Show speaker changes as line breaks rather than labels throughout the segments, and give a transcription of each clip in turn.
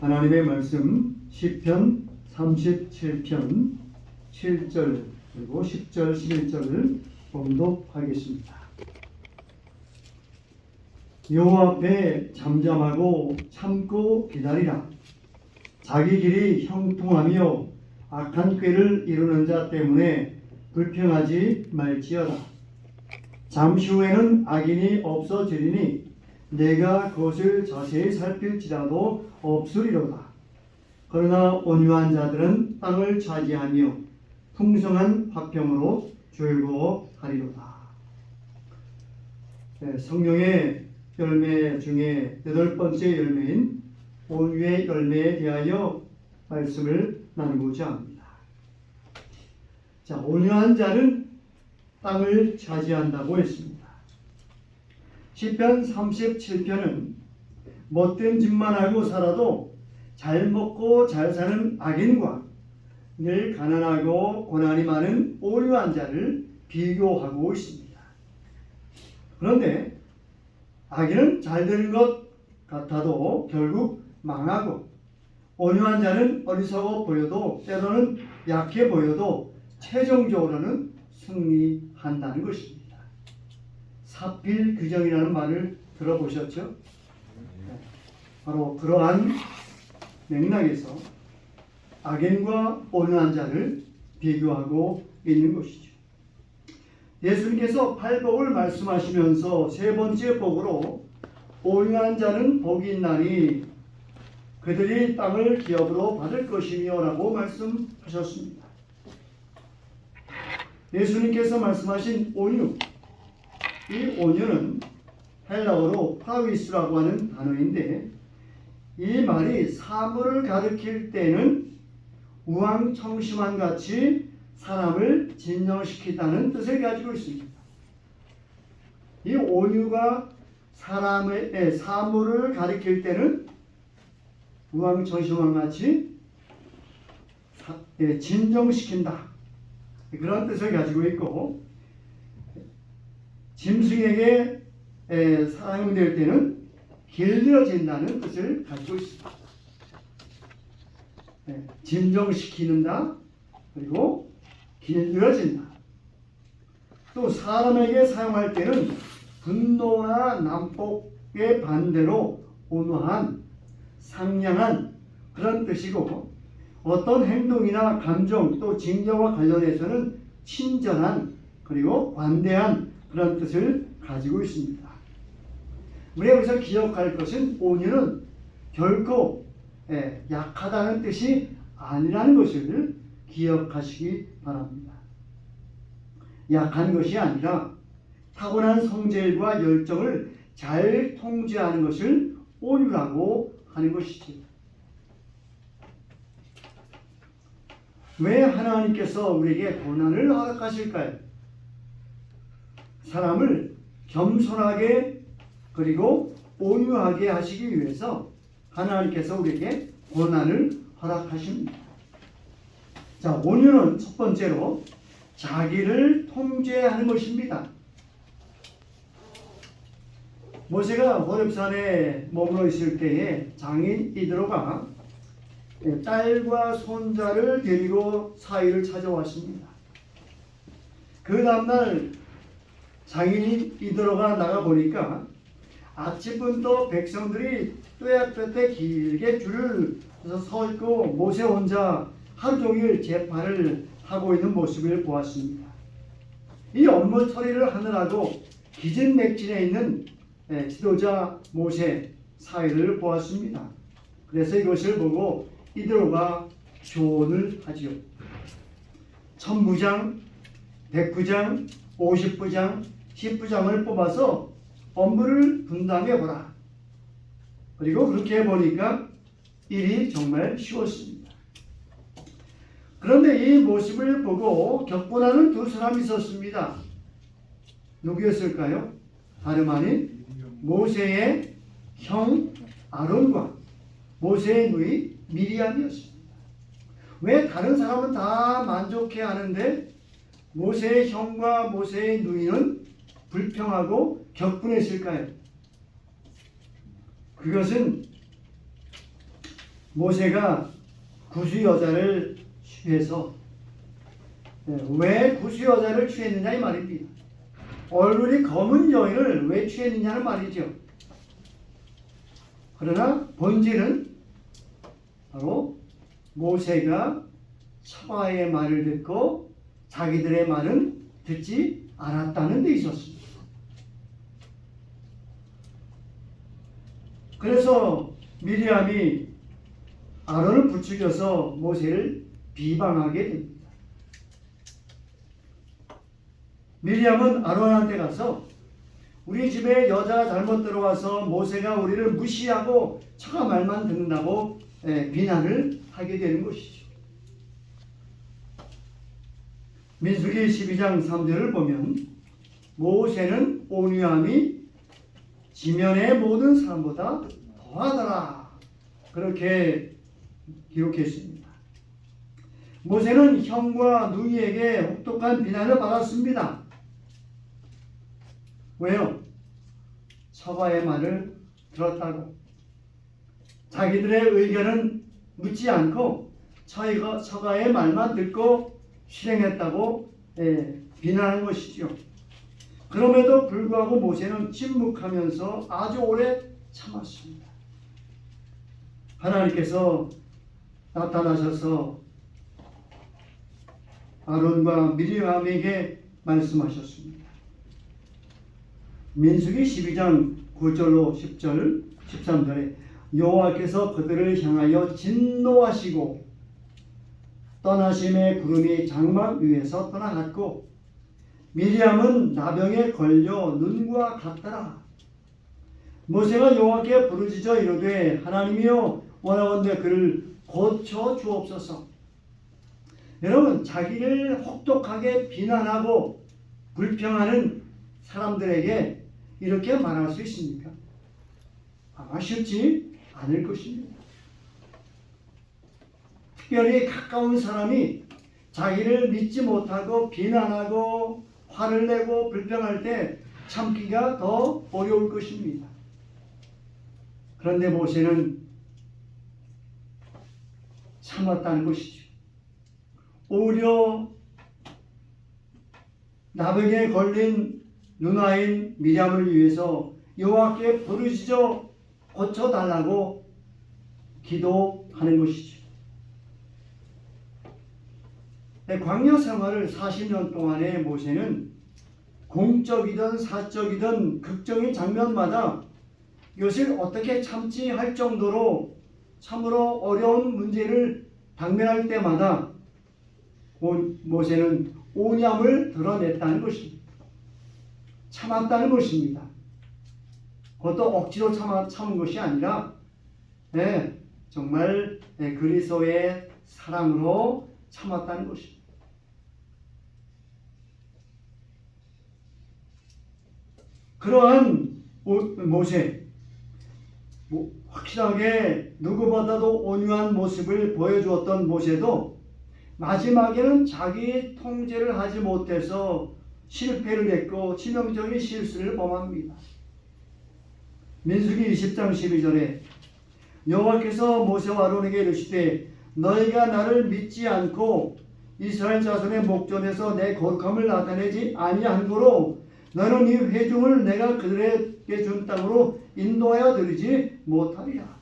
하나님의 말씀 시편 37편 7절 그리고 10절 11절을 봉독하겠습니다. 여호와 앞에 잠잠하고 참고 기다리라. 자기 길이 형통하며 악한 꾀를 이루는 자 때문에 불평하지 말지어다. 잠시 후에는 악인이 없어지리니 내가 그것을 자세히 살필지라도 없으리로다. 그러나 온유한 자들은 땅을 차지하며 풍성한 화평으로 즐거워하리로다. 성령의 열매 중에 8번째 열매인 온유의 열매에 대하여 말씀을 나누고자 합니다. 자, 온유한 자는 땅을 차지한다고 했습니다. 시편 37편은 못된 짓만 하고 살아도 잘 먹고 잘 사는 악인과 늘 가난하고 고난이 많은 온유한 자를 비교하고 있습니다. 그런데 악인은 잘 되는 것 같아도 결국 망하고, 온유한 자는 어리석어 보여도 때로는 약해 보여도 최종적으로는 승리한다는 것입니다. 사필규정이라는 말을 들어보셨죠? 바로 그러한 맥락에서 악인과 온유한 자를 비교하고 있는 것이죠. 예수님께서 팔복을 말씀하시면서 세 번째 복으로 온유한 자는 복이 있나니 그들이 땅을 기업으로 받을 것이며 라고 말씀하셨습니다. 예수님께서 말씀하신 온유, 이 온유는 헬라어로 파위스라고 하는 단어인데, 이 말이 사물을 가리킬 때는 우왕청심환 같이 사람을 진정시키다는 뜻을 가지고 있습니다. 이 온유가 사람의 사물을 가리킬 때는 우왕청심환 같이 진정시킨다, 그런 뜻을 가지고 있고, 짐승에게 사용될 때는 길들여진다는 뜻을 가지고 있습니다. 진정시키는다, 그리고 길들여진다. 또 사람에게 사용할 때는 분노나 난폭의 반대로 온화한, 상냥한 그런 뜻이고, 어떤 행동이나 감정 또 징계와 관련해서는 친절한 그리고 관대한 그런 뜻을 가지고 있습니다. 우리가 여기서 기억할 것은 온유는 결코 약하다는 뜻이 아니라는 것을 기억하시기 바랍니다. 약한 것이 아니라 타고난 성질과 열정을 잘 통제하는 것을 온유라고 하는 것이죠. 왜 하나님께서 우리에게 고난을 허락하실까요? 사람을 겸손하게 그리고 온유하게 하시기 위해서 하나님께서 우리에게 고난을 허락하십니다. 자, 온유는 첫 번째로 자기를 통제하는 것입니다. 모세가 호렙산에 머물러 있을 때에 장인 이드로가 딸과 손자를 데리고 사위를 찾아왔습니다. 그 다음날 장인이 이드로가 나가보니까 아침부터 백성들이 또렷또렷 길게 줄을 서 있고 모세 혼자 하루 종일 재판을 하고 있는 모습을 보았습니다. 이 업무 처리를 하느라고 기진맥진해 있는 지도자 모세 사이를 보았습니다. 그래서 이것을 보고 이드로가 조언을 하지요. 1000부장, 100부장, 50부장, 10부장을 뽑아서 업무를 분담해 보라. 그리고 그렇게 해보니까 일이 정말 쉬웠습니다. 그런데 이 모습을 보고 격분하는 두 사람이 있었습니다. 누구였을까요? 다름 아닌 모세의 형 아론과 모세의 누이 미리암이었습니다. 왜 다른 사람은 다 만족해 하는데 모세의 형과 모세의 누이는 불평하고 격분했을까요? 그것은 모세가 구수 여자를 취해서 왜 구수 여자를 취했느냐 이 말입니다. 얼굴이 검은 여인을 왜 취했느냐는 말이죠. 그러나 본질은 바로 모세가 처가의 말을 듣고 자기들의 말은 듣지 않았다는 데 있었습니다. 그래서 미리암이 아론을 부추겨서 모세를 비방하게 됩니다. 미리암은 아론한테 가서 우리 집에 여자가 잘못 들어와서 모세가 우리를 무시하고 처가 말만 듣는다고 비난을 하게 되는 것이죠. 민수기 12장 3절을 보면 모세는 온유함이 지면의 모든 사람보다 더하더라 그렇게 기록했습니다. 모세는 형과 누이에게 혹독한 비난을 받았습니다. 왜요? 처가의 말을 들었다고. 자기들의 의견은 묻지 않고 처가의 말만 듣고 실행했다고 비난한 것이죠. 그럼에도 불구하고 모세는 침묵하면서 아주 오래 참았습니다. 하나님께서 나타나셔서 아론과 미리암에게 말씀하셨습니다. 민수기 12장 9절로 10절, 13절에 여호와께서 그들을 향하여 진노하시고 떠나심의 구름이 장막 위에서 떠나갔고 미리암은 나병에 걸려 눈과 같더라. 모세가 여호와께 부르짖어 이르되 하나님이여 원하건대 그를 고쳐 주옵소서. 여러분, 자기를 혹독하게 비난하고 불평하는 사람들에게 이렇게 말할 수 있습니까? 아마 쉽지 않을 것입니다. 특별히 가까운 사람이 자기를 믿지 못하고 비난하고 화를 내고 불평할 때 참기가 더 어려울 것입니다. 그런데 모세는 참았다는 것이죠. 오히려 나병에 걸린 누나인 미리암을 위해서 여호와께 부르짖어 고쳐달라고 기도하는 것이죠. 광야 생활을 40년 동안의 모세는 공적이든 사적이든 극적인 장면마다 이것을 어떻게 참지 할 정도로 참으로 어려운 문제를 당면할 때마다 모세는 온유함을 드러냈다는 것입니다. 참았다는 것입니다. 그것도 억지로 참은 것이 아니라 정말 그리스도의 사랑으로 참았다는 것입니다. 그러한 모세, 확실하게 누구보다도 온유한 모습을 보여주었던 모세도 마지막에는 자기 통제를 하지 못해서 실패를 했고 치명적인 실수를 범합니다. 민수기 20장 12절에 여호와께서 모세와 아론에게 이르시되 너희가 나를 믿지 않고 이스라엘 자손의 목전에서 내 거룩함을 나타내지 아니한 고로 너는 이 회중을 내가 그들에게 준 땅으로 인도하여 들이지 못하리라.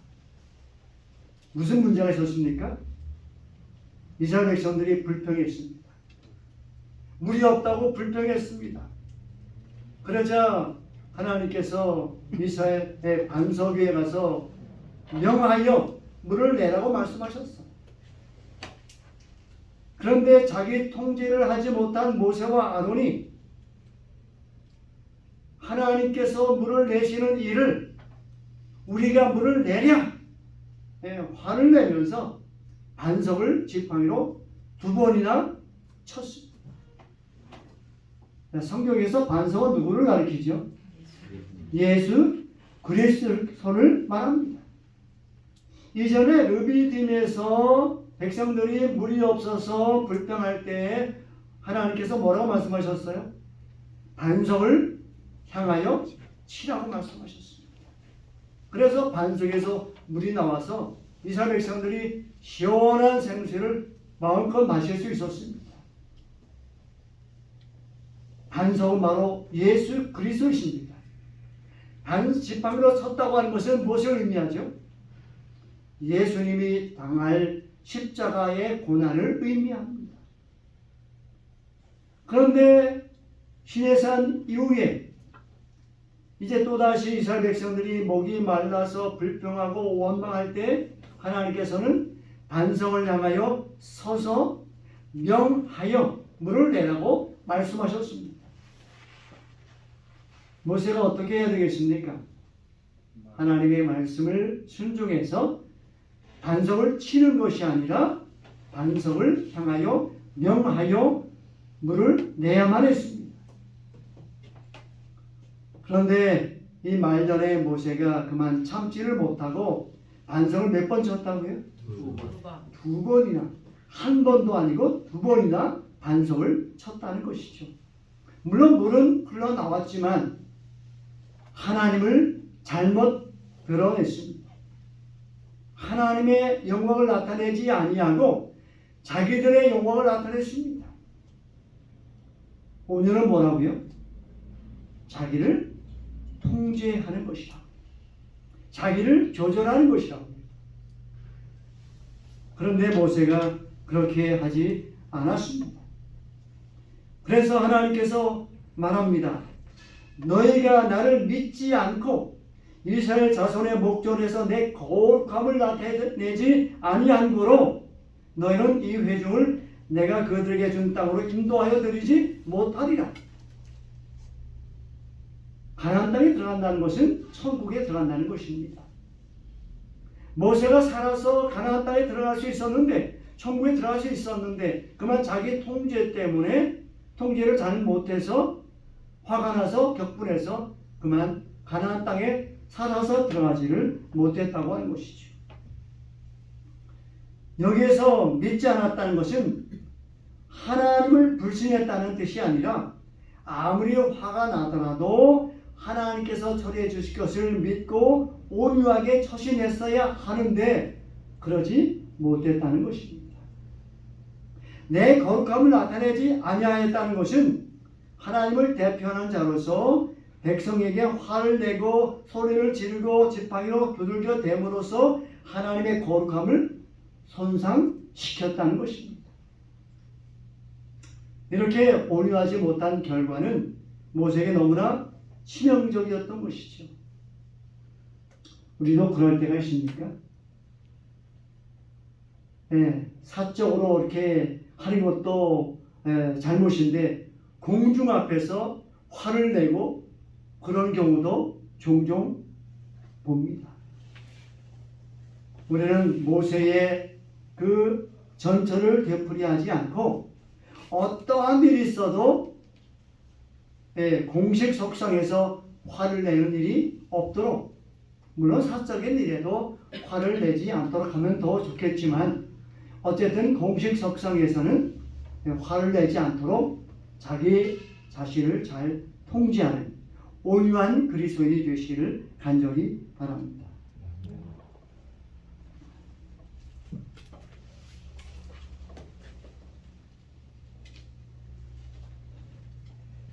무슨 문제가 있었습니까? 이스라엘 백성들이 불평했습니다. 물이 없다고 불평했습니다. 그러자 하나님께서 이스라엘의 반석 위에 가서 명하여 물을 내라고 말씀하셨어. 그런데 자기 통제를 하지 못한 모세와 아론이 하나님께서 물을 내시는 일을 우리가 물을 내랴 화를 내면서 반석을 지팡이로 2번이나 쳤습니다. 성경에서 반석은 누구를 가리키죠? 예수 그리스도를 말합니다. 이전에 르비딤에서 백성들이 물이 없어서 불평할 때 하나님께서 뭐라고 말씀하셨어요? 반석을 향하여 치라고 말씀하셨습니다. 그래서 반석에서 물이 나와서 이스라엘 백성들이 시원한 생수를 마음껏 마실 수 있었습니다. 반석은 바로 예수 그리스도이십니다. 지팡이로 쳤다고 하는 것은 무엇을 의미하죠? 예수님이 당할 십자가의 고난을 의미합니다. 그런데 시내산 이후에 이제 또다시 이스라엘 백성들이 목이 말라서 불평하고 원망할 때 하나님께서는 반석을 향하여 서서 명하여 물을 내라고 말씀하셨습니다. 모세가 어떻게 해야 되겠습니까? 하나님의 말씀을 순종해서 반석을 치는 것이 아니라 반석을 향하여 명하여 물을 내야만 했습니다. 그런데 이 말전에 모세가 그만 참지를 못하고 반석을 몇 번 쳤다고요? 두 번이나. 한 번도 아니고 두 번이나 반석을 쳤다는 것이죠. 물론 물은 흘러나왔지만 하나님을 잘못 드러냈습니다. 하나님의 영광을 나타내지 아니하고 자기들의 영광을 나타냈습니다. 오늘은 뭐라고요? 자기를 통제하는 것이다. 자기를 조절하는 것이라고. 그런데 모세가 그렇게 하지 않았습니다. 그래서 하나님께서 말합니다. 너희가 나를 믿지 않고 이스라엘 자손의 목전에서 내 거룩함을 나타내지 아니한 거로 너희는 이 회중을 내가 그들에게 준 땅으로 인도하여 드리지 못하리라. 가나안 땅에 들어간다는 것은 천국에 들어간다는 것입니다. 모세가 살아서 가나안 땅에 들어갈 수 있었는데, 천국에 들어갈 수 있었는데, 그만 자기 통제 때문에 통제를 잘 못해서 화가 나서 격분해서 그만 가나안 땅에 살아서 들어가지를 못했다고 하는 것이죠. 여기에서 믿지 않았다는 것은 하나님을 불신했다는 뜻이 아니라 아무리 화가 나더라도 하나님께서 처리해 주실 것을 믿고 온유하게 처신했어야 하는데 그러지 못했다는 것입니다. 내 거룩함을 나타내지 아니하였다는 것은 하나님을 대표하는 자로서 백성에게 화를 내고 소리를 지르고 지팡이로 두들겨 댐으로써 하나님의 거룩함을 손상시켰다는 것입니다. 이렇게 온유하지 못한 결과는 모세에게 너무나 치명적이었던 것이죠. 우리도 그럴 때가 있습니까? 사적으로 이렇게 하는 것도 잘못인데 공중 앞에서 화를 내고 그런 경우도 종종 봅니다. 우리는 모세의 그 전철을 되풀이하지 않고 어떠한 일이 있어도 공식 석상에서 화를 내는 일이 없도록, 물론 사적인 일에도 화를 내지 않도록 하면 더 좋겠지만 어쨌든 공식 석상에서는 화를 내지 않도록 자기 자신을 잘 통제하는 온유한 그리스도인이 되시기를 간절히 바랍니다.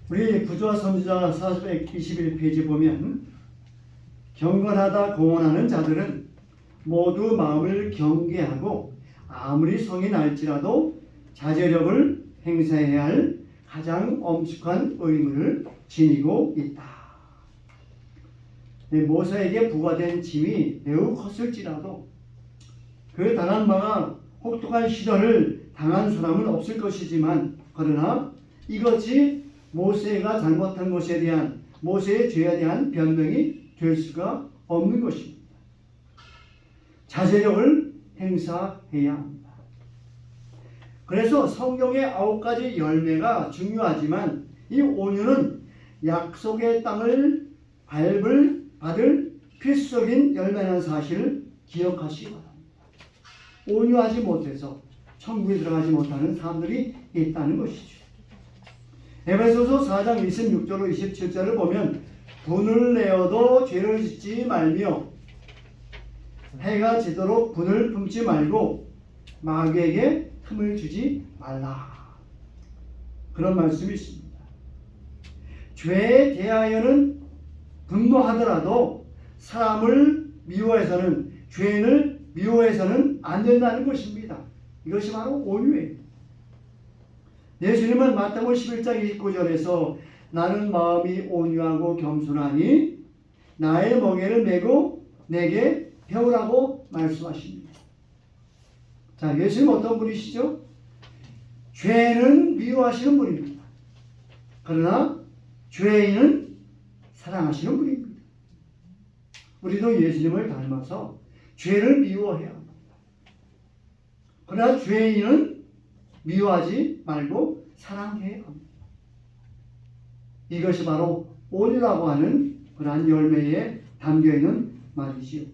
우리 부조와 선지자 421페이지 보면 경건하다 공언하는 자들은 모두 마음을 경계하고 아무리 성이 날지라도 자제력을 행사해야 할 가장 엄숙한 의무를 지니고 있다. 모세에게 부과된 짐이 매우 컸을지라도 그 당한 바가 혹독한 시련을 당한 사람은 없을 것이지만 그러나 이것이 모세가 잘못한 것에 대한 모세의 죄에 대한 변명이 될 수가 없는 것입니다. 자제력을 행사해야 합니다. 그래서 성경의 9가지 열매가 중요하지만 이 온유는 약속의 땅을 받을 필수적인 열매라는 사실을 기억하시기 바랍니다. 온유하지 못해서 천국에 들어가지 못하는 사람들이 있다는 것이죠. 에베소서 4장 26절로 27절을 보면 분을 내어도 죄를 짓지 말며 해가 지도록 분을 품지 말고 마귀에게 틈을 주지 말라. 그런 말씀이 있습니다. 죄에 대하여는 분노하더라도 사람을 미워해서는, 죄인을 미워해서는 안 된다는 것입니다. 이것이 바로 온유예요. 예수님은 마태복음 11장 29절에서 나는 마음이 온유하고 겸손하니 나의 멍에를 메고 내게 배우라고 말씀하십니다. 자, 예수님 어떤 분이시죠? 죄는 미워하시는 분입니다. 그러나 죄인은 사랑하시는 분입니다. 우리도 예수님을 닮아서 죄를 미워해야 합니다. 그러나 죄인은 미워하지 말고 사랑해야 합니다. 이것이 바로 온유라고 하는 그러한 열매에 담겨있는 말이지요.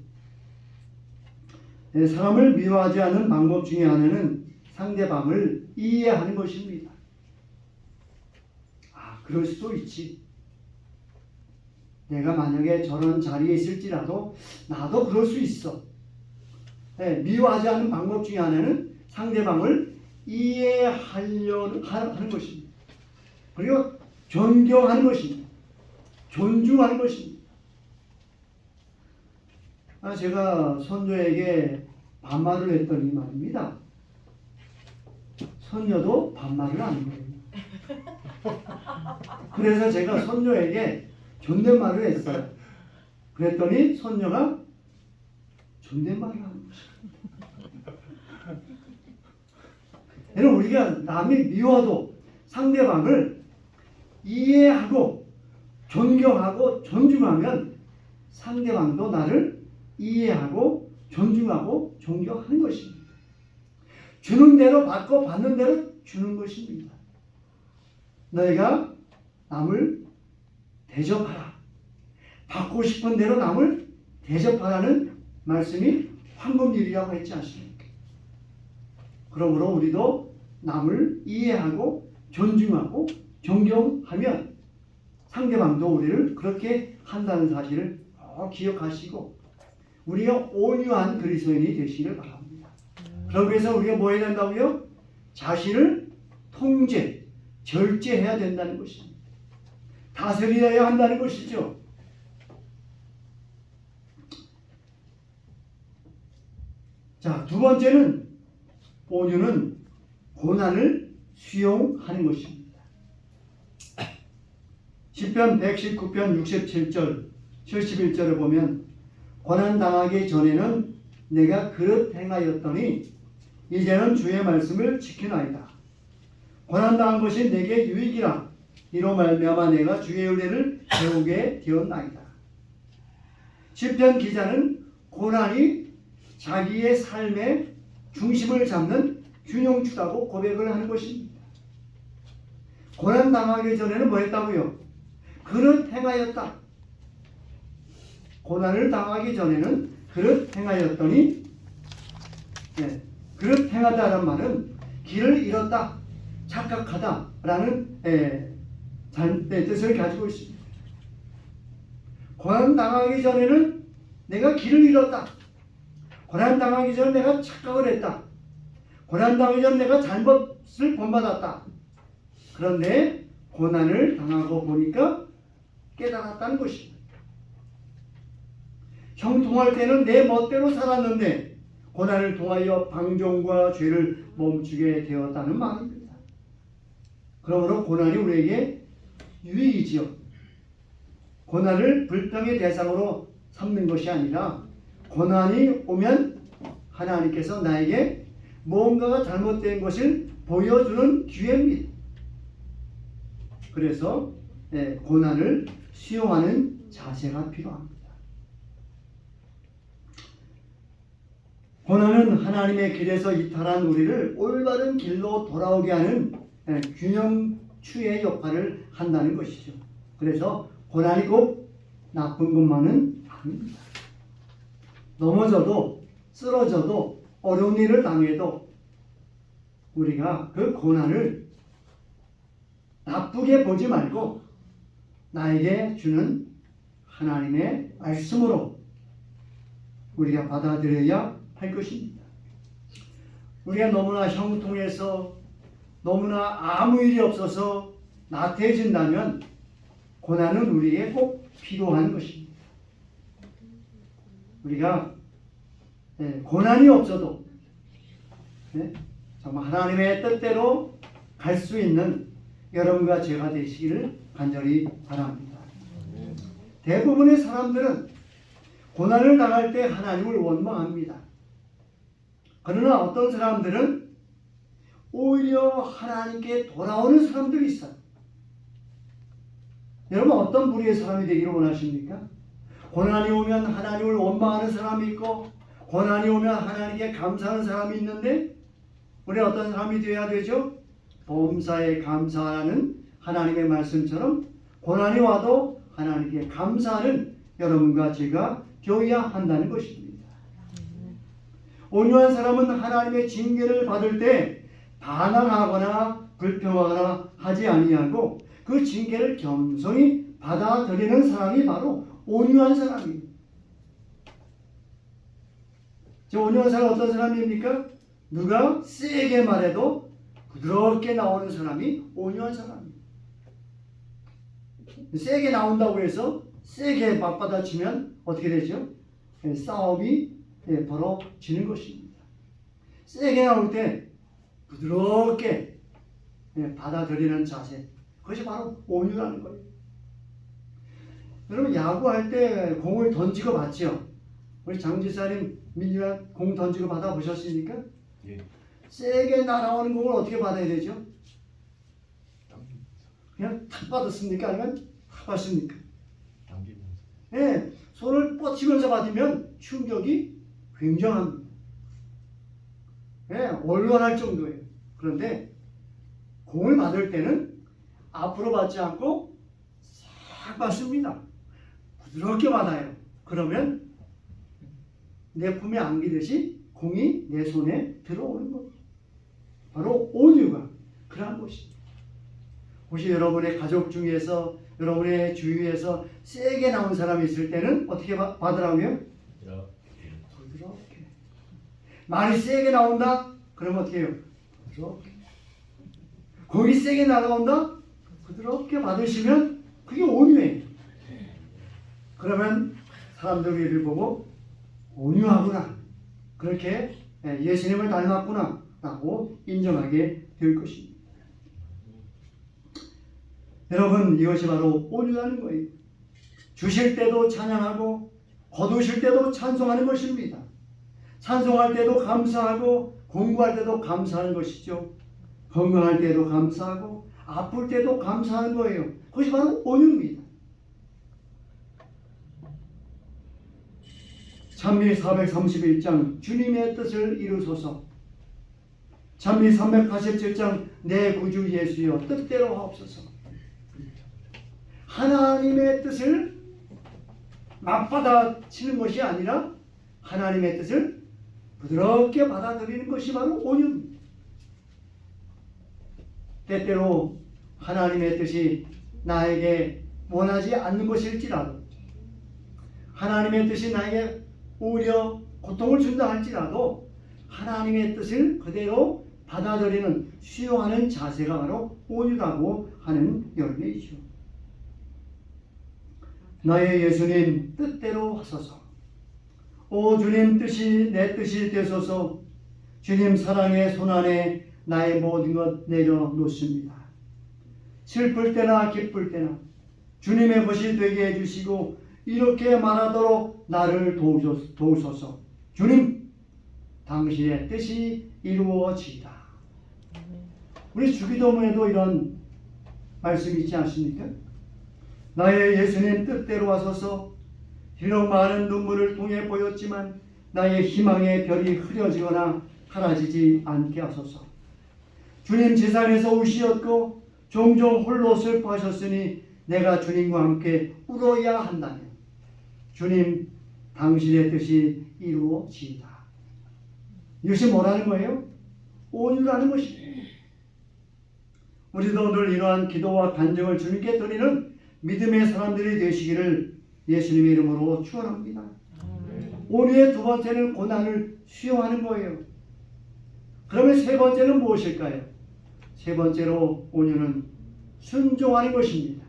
사람을 미워하지 않는 방법 중에 하나는 상대방을 이해하는 것입니다. 그럴 수도 있지. 내가 만약에 저런 자리에 있을지라도 나도 그럴 수 있어. 미워하지 않는 방법 중에 하나는 상대방을 이해하려는 하는 것입니다. 그리고 존경하는 것입니다. 존중하는 것입니다. 제가 손녀에게 반말을 했더니 말입니다. 손녀도 반말을 하는 거예요. 그래서 제가 손녀에게 존댓말을 했어요. 그랬더니 손녀가 존댓말을 하는 것입니다. 여러분, 우리가 남이 미워도 상대방을 이해하고 존경하고 존중하면 상대방도 나를 이해하고 존중하고 존경하는 것입니다. 주는 대로 받고 받는 대로 주는 것입니다. 너희가 남을 대접하라. 받고 싶은 대로 남을 대접하라는 말씀이 황금률이라고 했지 않습니까? 그러므로 우리도 남을 이해하고 존중하고 존경하면 상대방도 우리를 그렇게 한다는 사실을 기억하시고 우리가 온유한 그리스도인이 되시기를 바랍니다. 그러기 위해서 우리가 뭐 해야 된다고요? 자신을 통제, 절제해야 된다는 것입니다. 다스려야 한다는 것이죠. 자, 두 번째는 온유는 고난을 수용하는 것입니다. 시편 119편 67절 71절에 보면 고난 당하기 전에는 내가 그릇 행하였더니 이제는 주의 말씀을 지키나이다. 고난 당한 것이 내게 유익이라. 이로 말미암아 내가 주의 은혜를 배우게 되었나이다. 시편 기자는 고난이 자기의 삶의 중심을 잡는 균형추다고 고백을 하는 것입니다. 고난 당하기 전에는 뭐 했다고요? 그릇 행하였다. 고난을 당하기 전에는 그릇 행하였더니, 그릇 행하다라는 말은 길을 잃었다, 착각하다라는 뜻을 가지고 있습니다. 고난 당하기 전에는 내가 길을 잃었다. 고난 당하기 전에 내가 착각을 했다. 고난 당하기 전에 내가 잘못을 본받았다. 그런데 고난을 당하고 보니까 깨달았다는 것입니다. 형통할 때는 내 멋대로 살았는데 고난을 통하여 방종과 죄를 멈추게 되었다는 말입니다. 그러므로 고난이 우리에게 유익이지요. 고난을 불평의 대상으로 삼는 것이 아니라 고난이 오면 하나님께서 나에게 무언가가 잘못된 것을 보여주는 기회입니다. 그래서 고난을 수용하는 자세가 필요합니다. 고난은 하나님의 길에서 이탈한 우리를 올바른 길로 돌아오게 하는 균형추의 역할을 한다는 것이죠. 그래서 고난이 꼭 나쁜 것만은 아닙니다. 넘어져도 쓰러져도 어려운 일을 당해도 우리가 그 고난을 나쁘게 보지 말고 나에게 주는 하나님의 말씀으로 우리가 받아들여야 할 것입니다. 우리가 너무나 형통해서 너무나 아무 일이 없어서 나태해진다면 고난은 우리에게 꼭 필요한 것입니다. 우리가 고난이 없어도 정말 하나님의 뜻대로 갈 수 있는 여러분과 제가 되시기를 간절히 바랍니다. 대부분의 사람들은 고난을 당할 때 하나님을 원망합니다. 그러나 어떤 사람들은 오히려 하나님께 돌아오는 사람들이 있어요. 여러분 어떤 부류의 사람이 되기를 원하십니까? 고난이 오면 하나님을 원망하는 사람이 있고 고난이 오면 하나님께 감사하는 사람이 있는데 우리는 어떤 사람이 되어야 되죠? 범사에 감사하는 하나님의 말씀처럼 고난이 와도 하나님께 감사하는 여러분과 제가 되어야 한다는 것입니다. 온유한 사람은 하나님의 징계를 받을 때 반항하거나 불평하거나 하지 아니하고 그 징계를 겸손히 받아들이는 사람이 바로 온유한 사람입니다. 온유한 사람은 어떤 사람입니까? 누가 세게 말해도 부드럽게 나오는 사람이 온유한 사람입니다. 세게 나온다고 해서 세게 맞받아치면 어떻게 되죠? 싸움이 벌어지는 것입니다. 세게 나올 때 부드럽게 받아들이는 자세, 그것이 바로 온유라는 거예요. 여러분 야구할 때 공을 던지고 받죠? 우리 장지사님 민주가 공 던지고 받아보셨습니까?
예.
세게 날아오는 공을 어떻게 받아야 되죠? 그냥 탁 받았습니까? 아니면 탁 받습니까? 예, 손을 뻗치면서 받으면 충격이 굉장합니다. 예, 얼얼할 정도예요. 그런데 공을 받을 때는 앞으로 받지 않고 싹 받습니다. 부드럽게 받아요. 그러면 내 품에 안기듯이 공이 내 손에 들어오는 겁니다. 바로 온유가 그러한 것입니다. 혹시 여러분의 가족 중에서 여러분의 주위에서 세게 나온 사람이 있을 때는 어떻게 받으라고요? 부드럽게. 말이 세게 나온다? 그러면 어떻게 해요? 부드럽게. 공이 세게 날아온다? 부드럽게 받으시면 그게 온유해요. 그러면 사람들이 이를 보고 온유하구나. 그렇게 예수님을 닮았구나. 라고 인정하게 될 것입니다. 여러분 이것이 바로 온유라는 거예요. 주실 때도 찬양하고 거두실 때도 찬송하는 것입니다. 찬송할 때도 감사하고 공부할 때도 감사하는 것이죠. 건강할 때도 감사하고 아플 때도 감사하는 거예요. 그것이 바로 온유입니다. 찬미 431장 주님의 뜻을 이루소서. 찬미 387장 내 구주 예수여 뜻대로 하옵소서. 하나님의 뜻을 맞받아치는 것이 아니라 하나님의 뜻을 부드럽게 받아들이는 것이 바로 온유입니다. 때때로 하나님의 뜻이 나에게 원하지 않는 것일지라도 하나님의 뜻이 나에게 오히려 고통을 준다 할지라도 하나님의 뜻을 그대로 받아들이는 수용하는 자세가 바로 온유라고 하는 열매이죠. 나의 예수님 뜻대로 하소서. 오 주님 뜻이 내 뜻이 되소서. 주님 사랑의 손안에 나의 모든 것 내려놓습니다. 슬플 때나 기쁠 때나 주님의 것이 되게 해주시고 이렇게 말하도록 나를 도우소서. 주님 당신의 뜻이 이루어지이다. 우리 주기도문에도 이런 말씀이 있지 않습니까? 나의 예수님 뜻대로 하소서. 비록 많은 눈물을 통해 보였지만 나의 희망의 별이 흐려지거나 사라지지 않게 하소서. 주님 지상에서 우시었고 종종 홀로 슬퍼하셨으니 내가 주님과 함께 울어야 한다면 주님 당신의 뜻이 이루어지이다. 이것이 뭐라는 거예요? 온유라는 것입니다. 우리도 오늘 이러한 기도와 간증을 주님께 드리는 믿음의 사람들이 되시기를 예수님의 이름으로 축원합니다. 온유의 두 번째는 고난을 수용하는 거예요. 그러면 세 번째는 무엇일까요? 세 번째로 온유는 순종하는 것입니다.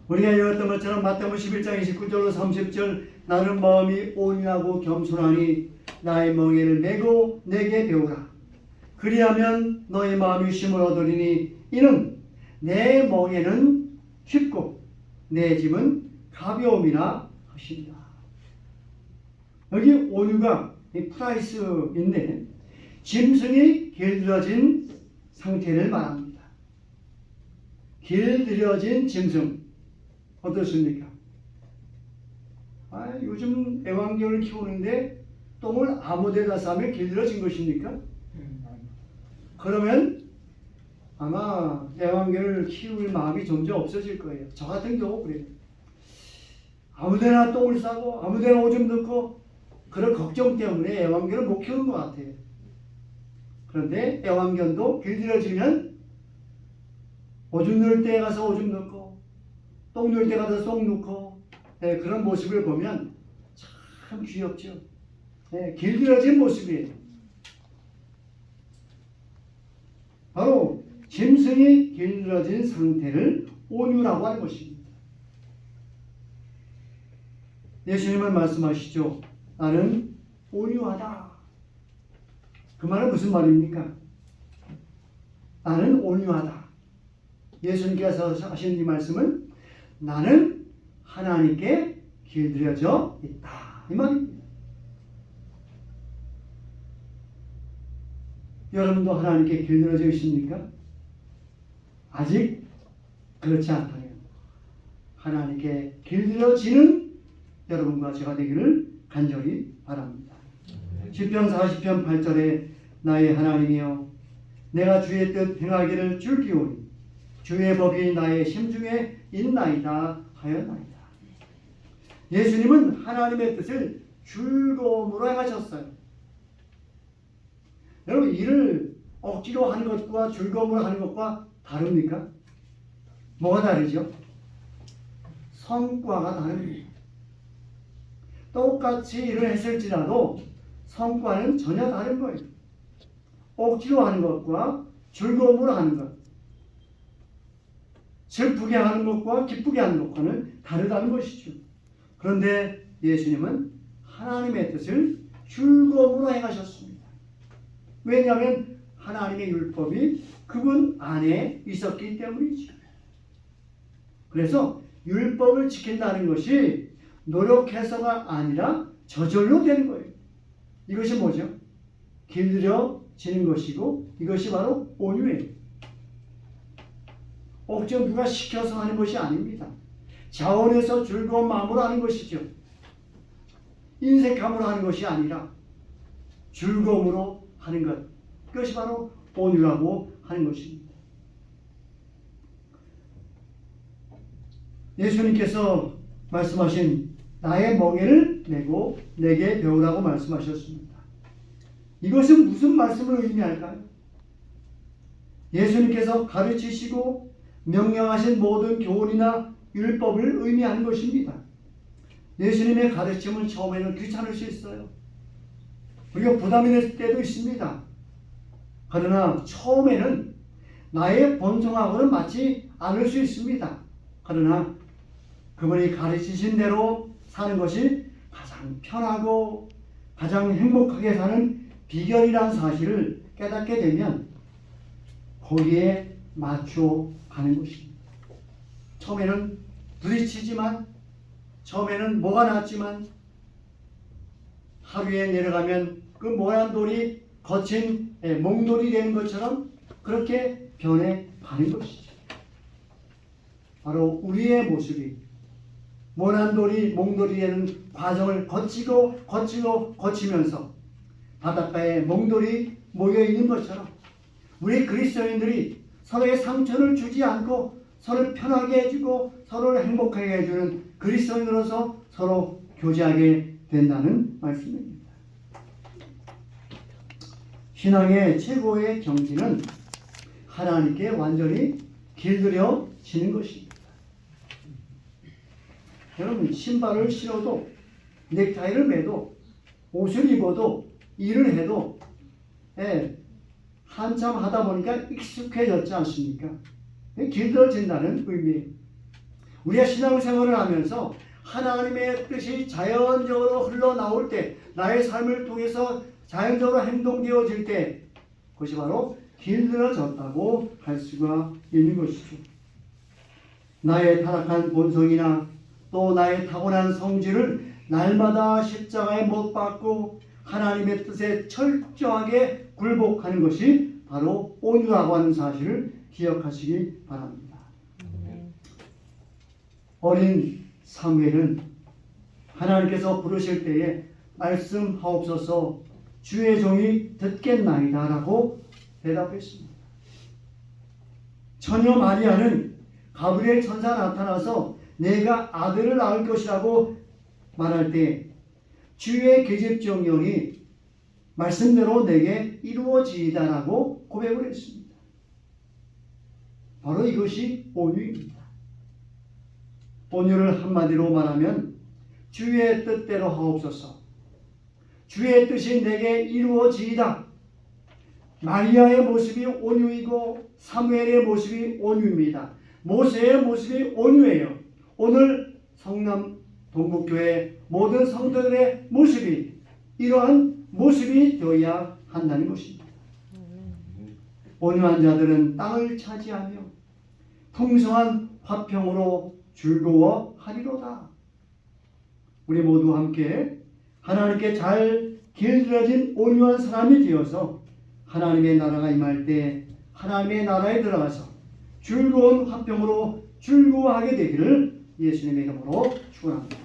우리가 읽었던 것처럼 마태복음 11장 29절로 30절 나는 마음이 온유하고 겸손하니 나의 멍에를 메고 내게 배우라. 그리하면 너의 마음이 쉼을 얻으리니 이는 내 멍에는 쉽고 내 짐은 가벼움이라 하신다. 여기 온유가 프라이스인데 짐승이 길들여진 상태를 말합니다. 길들여진 짐승 어떻습니까? 요즘 애완견을 키우는데 똥을 아무 데나 싸면 길들여진 것입니까? 그러면 아마 애완견을 키울 마음이 점점 없어질 거예요. 저 같은 경우 그래요. 아무 데나 똥을 싸고 아무 데나 오줌 넣고 그런 걱정 때문에 애완견을 못 키우는 것 같아요. 그런데 애완견도 길들여지면 오줌 넣을 때 가서 오줌 넣고 똥 넣을 때 가서 똥 넣고 그런 모습을 보면 참 귀엽죠. 길들여진 모습이에요. 바로 짐승이 길들여진 상태를 온유라고 하는 것입니다. 예수님은 말씀하시죠. 나는 온유하다. 그 말은 무슨 말입니까? 나는 온유하다. 예수님께서 하신 이 말씀은 나는 하나님께 길들여져 있다. 이 말입니다. 여러분도 하나님께 길들여져 있습니까? 아직 그렇지 않다면 하나님께 길들여지는 여러분과 제가 되기를 간절히 바랍니다. 시편 40편 8절에 나의 하나님이여 내가 주의 뜻 행하기를 즐기오니 주의 법이 나의 심중에 있나이다 하였나이다. 예수님은 하나님의 뜻을 즐거움으로 행하셨어요. 여러분 일을 억지로 하는 것과 즐거움으로 하는 것과 다릅니까? 뭐가 다르죠? 성과가 다릅니다. 똑같이 일을 했을지라도 성과는 전혀 다른 거예요. 억지로 하는 것과 즐거움으로 하는 것, 슬프게 하는 것과 기쁘게 하는 것과는 다르다는 것이죠. 그런데 예수님은 하나님의 뜻을 즐거움으로 행하셨습니다. 왜냐하면 하나님의 율법이 그분 안에 있었기 때문이죠. 그래서 율법을 지킨다는 것이 노력해서가 아니라 저절로 되는 거예요. 이것이 뭐죠? 길들여지는 것이고 이것이 바로 온유예요. 억지로 누가 시켜서 하는 것이 아닙니다. 자원해서 즐거운 마음으로 하는 것이죠. 인색함으로 하는 것이 아니라 즐거움으로 하는 것. 그것이 바로 온유라고 하는 것입니다. 예수님께서 말씀하신 나의 멍에를 메고 내게 배우라고 말씀하셨습니다. 이것은 무슨 말씀을 의미할까요? 예수님께서 가르치시고 명령하신 모든 교훈이나 율법을 의미하는 것입니다. 예수님의 가르침은 처음에는 귀찮을 수 있어요. 우리가 부담이 될 때도 있습니다. 그러나 처음에는 나의 본성하고는 맞지 않을 수 있습니다. 그러나 그분이 가르치신 대로 사는 것이 가장 편하고 가장 행복하게 사는 비결이라는 사실을 깨닫게 되면 거기에 맞춰 가는 것입니다. 처음에는 부딪히지만 처음에는 뭐가 났지만 하루에 내려가면 그 모란 돌이 거친 몽돌이 되는 것처럼 그렇게 변해 가는 것이죠. 바로 우리의 모습이 모란 돌이 몽돌이 되는 과정을 거치면서 바닷가에 몽돌이 모여 있는 것처럼 우리 그리스도인들이 서로의 상처를 주지 않고 서로를 편하게 해주고 서로를 행복하게 해주는 그리스도인으로서 서로 교제하게 된다는 말씀입니다. 신앙의 최고의 경지는 하나님께 완전히 길들여지는 것입니다. 여러분 신발을 신어도 넥타이를 매도 옷을 입어도 일을 해도 한참 하다 보니까 익숙해졌지 않습니까? 길들어진다는 의미예요. 우리가 신앙생활을 하면서 하나님의 뜻이 자연적으로 흘러나올 때, 나의 삶을 통해서 자연적으로 행동되어질 때, 그것이 바로 길들어졌다고 할 수가 있는 것이죠. 나의 타락한 본성이나 또 나의 타고난 성질을 날마다 십자가에 못 박고 하나님의 뜻에 철저하게 굴복하는 것이 바로 온유라고 하는 사실을 기억하시기 바랍니다. 어린 사무엘은 하나님께서 부르실 때에 말씀하옵소서 주의 종이 듣겠나이다 라고 대답했습니다. 처녀 마리아는 가브리엘 천사 나타나서 내가 아들을 낳을 것이라고 말할 때 주의 계집종령이 말씀대로 내게 이루어지이다 라고 고백을 했습니다. 바로 이것이 온유입니다. 온유를 한마디로 말하면 주의 뜻대로 하옵소서, 주의 뜻이 내게 이루어지이다. 마리아의 모습이 온유이고 사무엘의 모습이 온유입니다. 모세의 모습이 온유해요. 오늘 성남 동북교회 모든 성도들의 모습이 이러한 모습이 되어야 한다는 것입니다. 온유한 자들은 땅을 차지하며 풍성한 화평으로 즐거워하리로다. 우리 모두 함께 하나님께 잘 길들여진 온유한 사람이 되어서 하나님의 나라가 임할 때 하나님의 나라에 들어가서 즐거운 화평으로 즐거워하게 되기를 예수님의 이름으로 축원합니다.